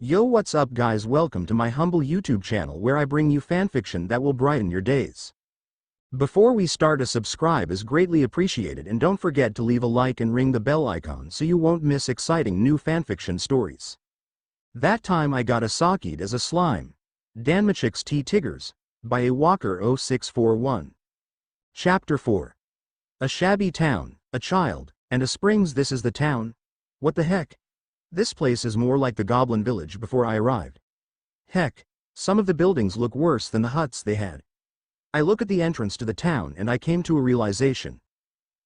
Yo, what's up guys, welcome to my humble YouTube channel where I bring you fanfiction that will brighten your days. Before we start, a subscribe is greatly appreciated, and don't forget to leave a like and ring the bell icon so you won't miss exciting new fanfiction stories. That time I got Isakied as a slime. DanmachixTTIGRS by awalker0641. Chapter 4. A shabby town, a child, and a springs. This is the town? What the heck? This place is more like the goblin village before I arrived. Heck, some of the buildings look worse than the huts they had. I look at the entrance to the town and I came to a realization.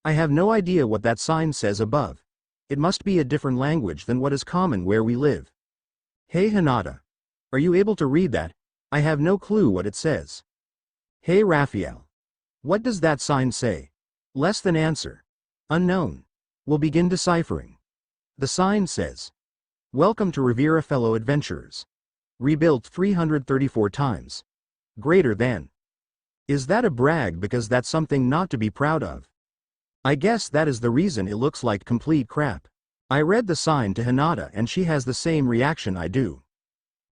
I have no idea what that sign says above. It must be a different language than what is common where we live. Hey Hinata. Are you able to read that? I have no clue what it says. Hey Raphael. What does that sign say? Less than answer. Unknown. We'll begin deciphering. The sign says, "Welcome to Riveria, fellow adventurers. Rebuilt 334 times. Greater than." Is that a brag? Because that's something not to be proud of. I guess that is the reason it looks like complete crap. I read the sign to Hinata and she has the same reaction I do.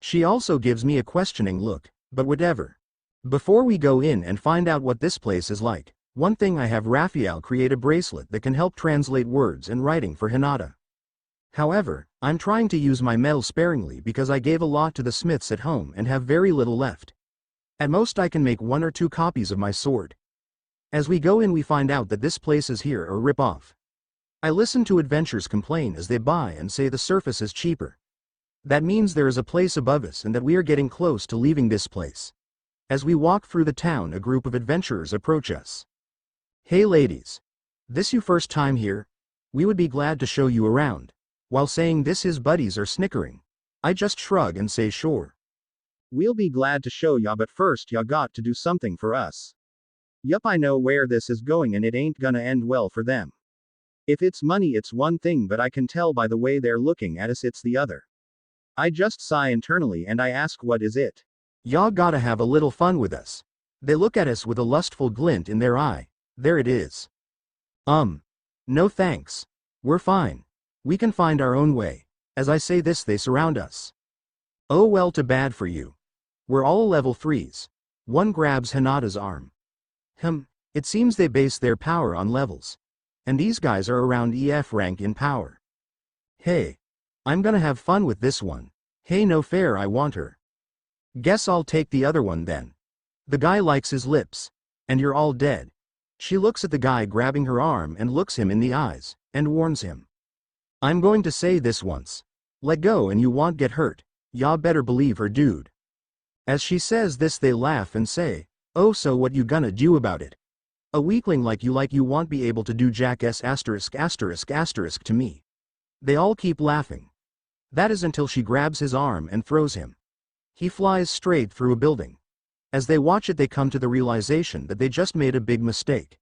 She also gives me a questioning look, but whatever. Before we go in and find out what this place is like, one thing, I have Raphael create a bracelet that can help translate words and writing for Hinata. However, I'm trying to use my metal sparingly because I gave a lot to the smiths at home and have very little left. At most I can make 1 or 2 copies of my sword. As we go in we find out that this place is here a rip-off. I listen to adventurers complain as they buy and say the surface is cheaper. That means there is a place above us and that we are getting close to leaving this place. As we walk through the town, a group of adventurers approach us. Hey ladies. This you first time here? We would be glad to show you around. While saying this his buddies are snickering. I just shrug and say sure. We'll be glad to show ya, but first ya got to do something for us. Yup, I know where this is going and it ain't gonna end well for them. If it's money it's one thing, but I can tell by the way they're looking at us it's the other. I just sigh internally and I ask, what is it? Ya gotta have a little fun with us. They look at us with a lustful glint in their eye. There it is. No thanks. We're fine. We can find our own way. As I say this they surround us. Oh well, too bad for you. We're all level 3s. One grabs Hinata's arm. It seems they base their power on levels. And these guys are around EF rank in power. Hey. I'm gonna have fun with this one. Hey, no fair, I want her. Guess I'll take the other one then. The guy likes his lips. And you're all dead. She looks at the guy grabbing her arm and looks him in the eyes, and warns him. I'm going to say this once. Let go and you won't get hurt. Ya better believe her, dude. As she says this they laugh and say, oh, so what you gonna do about it? A weakling like you won't be able to do jack s **** to me. They all keep laughing. That is until she grabs his arm and throws him. He flies straight through a building. As they watch it they come to the realization that they just made a big mistake.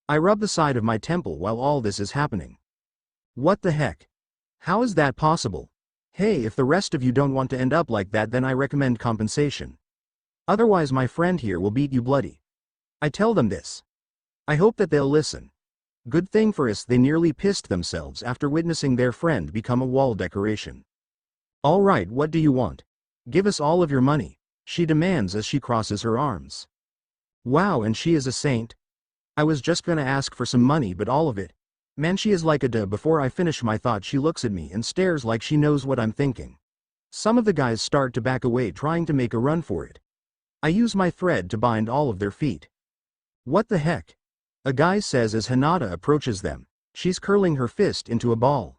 I rub the side of my temple while all this is happening. What the heck? How is that possible? Hey, if the rest of you don't want to end up like that then I recommend compensation. Otherwise my friend here will beat you bloody. I tell them this. I hope that they'll listen. Good thing for us they nearly pissed themselves after witnessing their friend become a wall decoration. Alright, what do you want? Give us all of your money, she demands as she crosses her arms. Wow, and she is a saint? I was just gonna ask for some money, but all of it? Man, she is like a duh. Before I finish my thought she looks at me and stares like she knows what I'm thinking. Some of the guys start to back away trying to make a run for it. I use my thread to bind all of their feet. What the heck? A guy says as Hinata approaches them. She's curling her fist into a ball.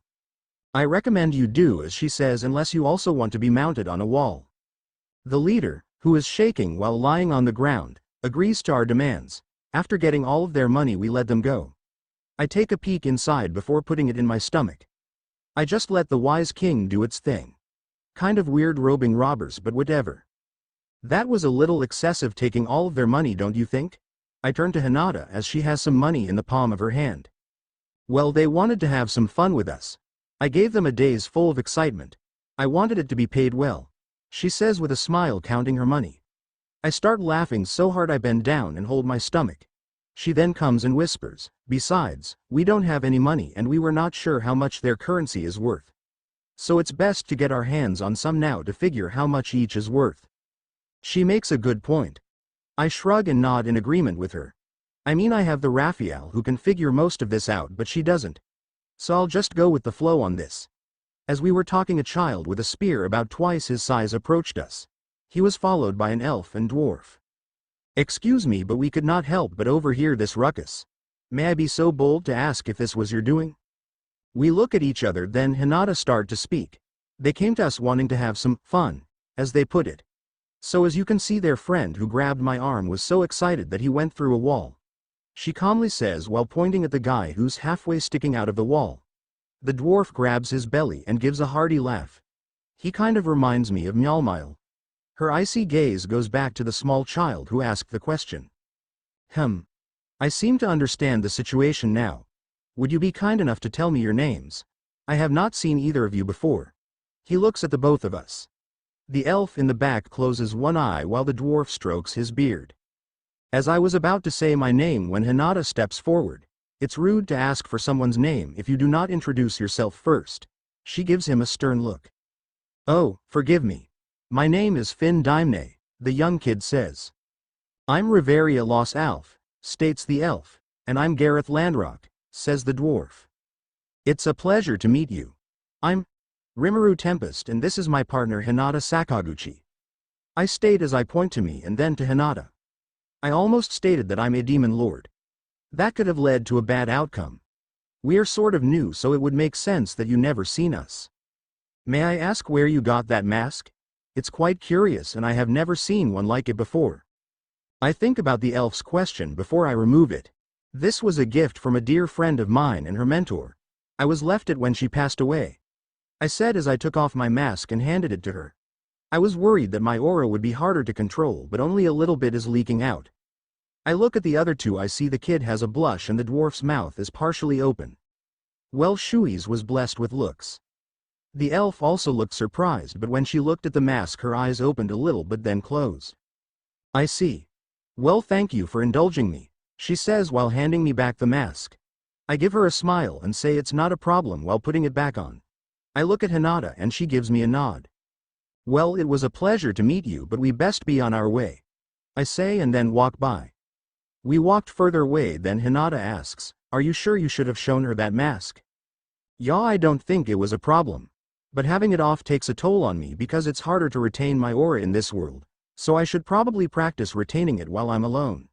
I recommend you do as she says, unless you also want to be mounted on a wall. The leader, who is shaking while lying on the ground, agrees to our demands. After getting all of their money we let them go. I take a peek inside before putting it in my stomach. I just let the wise king do its thing. Kind of weird robing robbers, but whatever. That was a little excessive taking all of their money, don't you think? I turn to Hinata as she has some money in the palm of her hand. Well, they wanted to have some fun with us. I gave them a days full of excitement. I wanted it to be paid well. She says with a smile, counting her money. I start laughing so hard I bend down and hold my stomach. She then comes and whispers, besides, we don't have any money and we were not sure how much their currency is worth. So it's best to get our hands on some now to figure how much each is worth. She makes a good point. I shrug and nod in agreement with her. I mean, I have the Raphael who can figure most of this out, but she doesn't. So I'll just go with the flow on this. As we were talking, a child with a spear about twice his size approached us. He was followed by an elf and dwarf. Excuse me, but we could not help but overhear this ruckus. May I be so bold to ask if this was your doing? We look at each other, then Hinata start to speak. They came to us wanting to have some fun, as they put it. So as you can see, their friend who grabbed my arm was so excited that he went through a wall. She calmly says while pointing at the guy who's halfway sticking out of the wall. The dwarf grabs his belly and gives a hearty laugh. He kind of reminds me of Mjolmile. Her icy gaze goes back to the small child who asked the question. I seem to understand the situation now. Would you be kind enough to tell me your names? I have not seen either of you before. He looks at the both of us. The elf in the back closes one eye while the dwarf strokes his beard. As I was about to say my name when Hinata steps forward. It's rude to ask for someone's name if you do not introduce yourself first. She gives him a stern look. Oh, forgive me. My name is Finn Daimne, the young kid says. I'm Riveria Los Alf, states the elf, and I'm Gareth Landrock, says the dwarf. It's a pleasure to meet you. I'm Rimuru Tempest, and this is my partner Hinata Sakaguchi. I state as I point to me and then to Hinata. I almost stated that I'm a demon lord. That could have led to a bad outcome. We are sort of new, so it would make sense that you never seen us. May I ask where you got that mask? It's quite curious and I have never seen one like it before. I think about the elf's question before I remove it. This was a gift from a dear friend of mine and her mentor. I was left it when she passed away. I said as I took off my mask and handed it to her. I was worried that my aura would be harder to control, but only a little bit is leaking out. I look at the other two. I see the kid has a blush and the dwarf's mouth is partially open. Well, Shui's was blessed with looks. The elf also looked surprised, but when she looked at the mask her eyes opened a little but then closed. I see. Well, thank you for indulging me, she says while handing me back the mask. I give her a smile and say it's not a problem while putting it back on. I look at Hinata and she gives me a nod. Well, it was a pleasure to meet you, but we best be on our way, I say and then walk by. We walked further away, then Hinata asks, are you sure you should have shown her that mask? Yeah, I don't think it was a problem. But having it off takes a toll on me because it's harder to retain my aura in this world, so I should probably practice retaining it while I'm alone.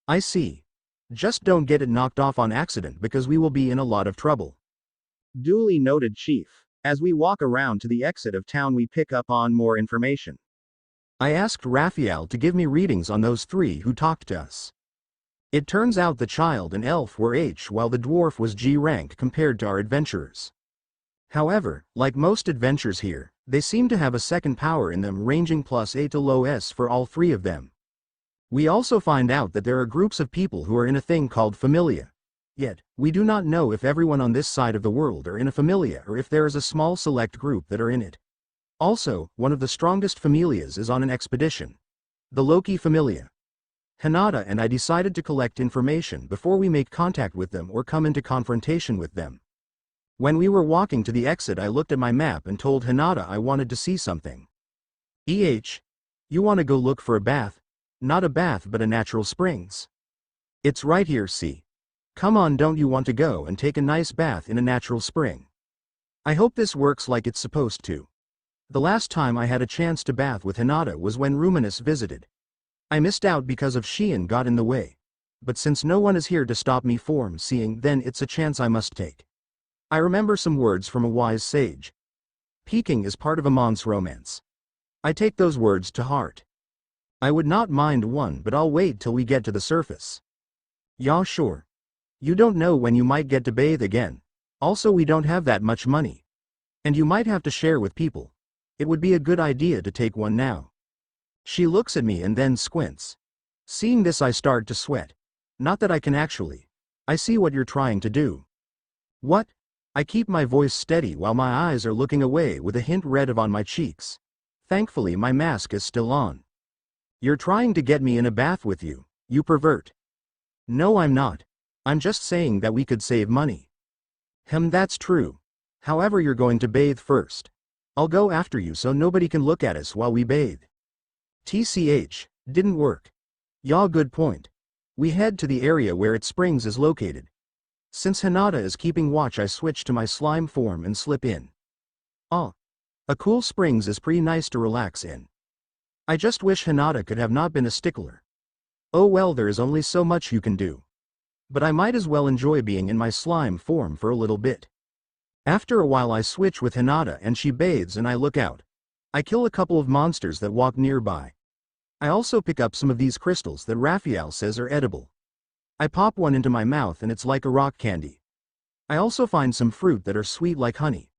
I see. Just don't get it knocked off on accident because we will be in a lot of trouble. Duly noted, Chief. As we walk around to the exit of town we pick up on more information. I asked Raphael to give me readings on those three who talked to us. It turns out the child and elf were H while the dwarf was G rank compared to our adventurers. However, like most adventures here, they seem to have a second power in them ranging +A to low S for all three of them. We also find out that there are groups of people who are in a thing called familia. Yet, we do not know if everyone on this side of the world are in a familia or if there is a small select group that are in it. Also, one of the strongest familias is on an expedition. The Loki familia. Hinata and I decided to collect information before we make contact with them or come into confrontation with them. When we were walking to the exit I looked at my map and told Hinata I wanted to see something. You want to go look for a bath? Not a bath but a natural springs. It's right here, see. Come on, don't you want to go and take a nice bath in a natural spring? I hope this works like it's supposed to. The last time I had a chance to bath with Hinata was when Ruminus visited. I missed out because of Sheehan got in the way. But since no one is here to stop me from seeing, then it's a chance I must take. I remember some words from a wise sage. Peeking is part of a man's romance. I take those words to heart. I would not mind one, but I'll wait till we get to the surface. Yeah, sure. You don't know when you might get to bathe again. Also, we don't have that much money. And you might have to share with people. It would be a good idea to take one now. She looks at me and then squints. Seeing this I start to sweat. Not that I can actually. I see what you're trying to do. What? I keep my voice steady while my eyes are looking away with a hint red on my cheeks. Thankfully my mask is still on. You're trying to get me in a bath with you, you pervert. No, I'm not. I'm just saying that we could save money. That's true. However, you're going to bathe first. I'll go after you so nobody can look at us while we bathe. TCH, didn't work. Yeah, good point. We head to the area where its springs is located. Since Hinata is keeping watch, I switch to my slime form and slip in. Ah. A cool springs is pretty nice to relax in. I just wish Hinata could have not been a stickler. Oh well, there is only so much you can do. But I might as well enjoy being in my slime form for a little bit. After a while I switch with Hinata and she bathes and I look out. I kill a couple of monsters that walk nearby. I also pick up some of these crystals that Raphael says are edible. I pop one into my mouth and it's like a rock candy. I also find some fruit that are sweet like honey.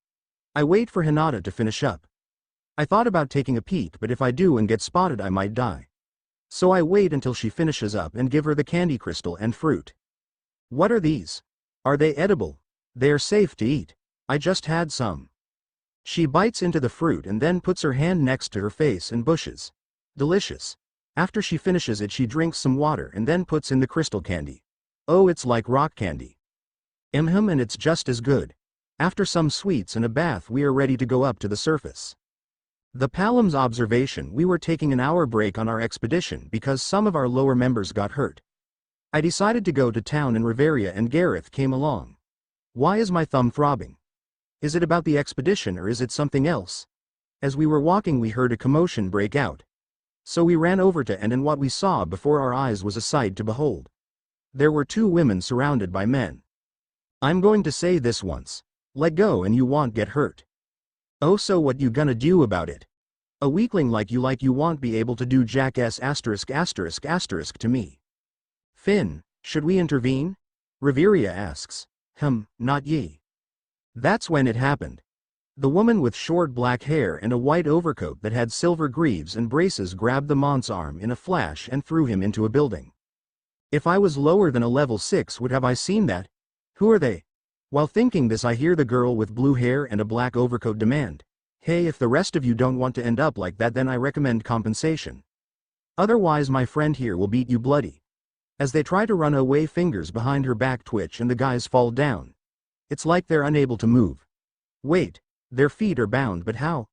I wait for Hinata to finish up. I thought about taking a peek, but if I do and get spotted I might die. So I wait until she finishes up and give her the candy crystal and fruit. What are these? Are they edible? They are safe to eat. I just had some. She bites into the fruit and then puts her hand next to her face and bushes. Delicious. After she finishes it she drinks some water and then puts in the crystal candy. Oh, it's like rock candy. And it's just as good. After some sweets and a bath we are ready to go up to the surface. The Palam's observation, we were taking an hour break on our expedition because some of our lower members got hurt. I decided to go to town in Riveria and Gareth came along. Why is my thumb throbbing? Is it about the expedition or is it something else? As we were walking we heard a commotion break out. So we ran over to and what we saw before our eyes was a sight to behold. There were two women surrounded by men. I'm going to say this once. Let go and you won't get hurt. Oh, so what you gonna do about it? A weakling like you won't be able to do jack s **** to me. Finn, should we intervene? Riveria asks. Not ye. That's when it happened. The woman with short black hair and a white overcoat that had silver greaves and braces grabbed the mont's arm in a flash and threw him into a building. If I was lower than a level 6 would have I seen that? Who are they? While thinking this I hear the girl with blue hair and a black overcoat demand, "Hey, if the rest of you don't want to end up like that then I recommend compensation. Otherwise my friend here will beat you bloody." As they try to run away fingers behind her back twitch and the guys fall down. It's like they're unable to move. Wait, their feet are bound but how?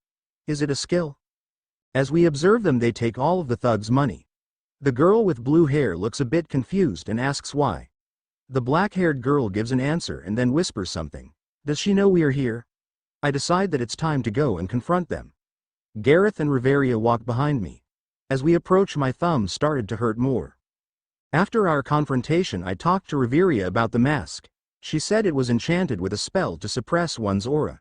Is it a skill? As we observe them they take all of the thugs' money. The girl with blue hair looks a bit confused and asks why. The black-haired girl gives an answer and then whispers something. Does she know we are here? I decide that it's time to go and confront them. Gareth and Riveria walk behind me. As we approach my thumb started to hurt more. After our confrontation I talked to Riveria about the mask. She said it was enchanted with a spell to suppress one's aura.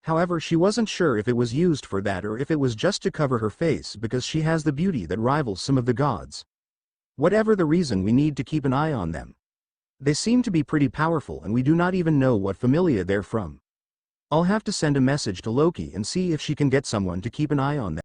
However, she wasn't sure if it was used for that or if it was just to cover her face because she has the beauty that rivals some of the gods. Whatever the reason, we need to keep an eye on them. They seem to be pretty powerful and we do not even know what familia they're from. I'll have to send a message to Loki and see if she can get someone to keep an eye on them.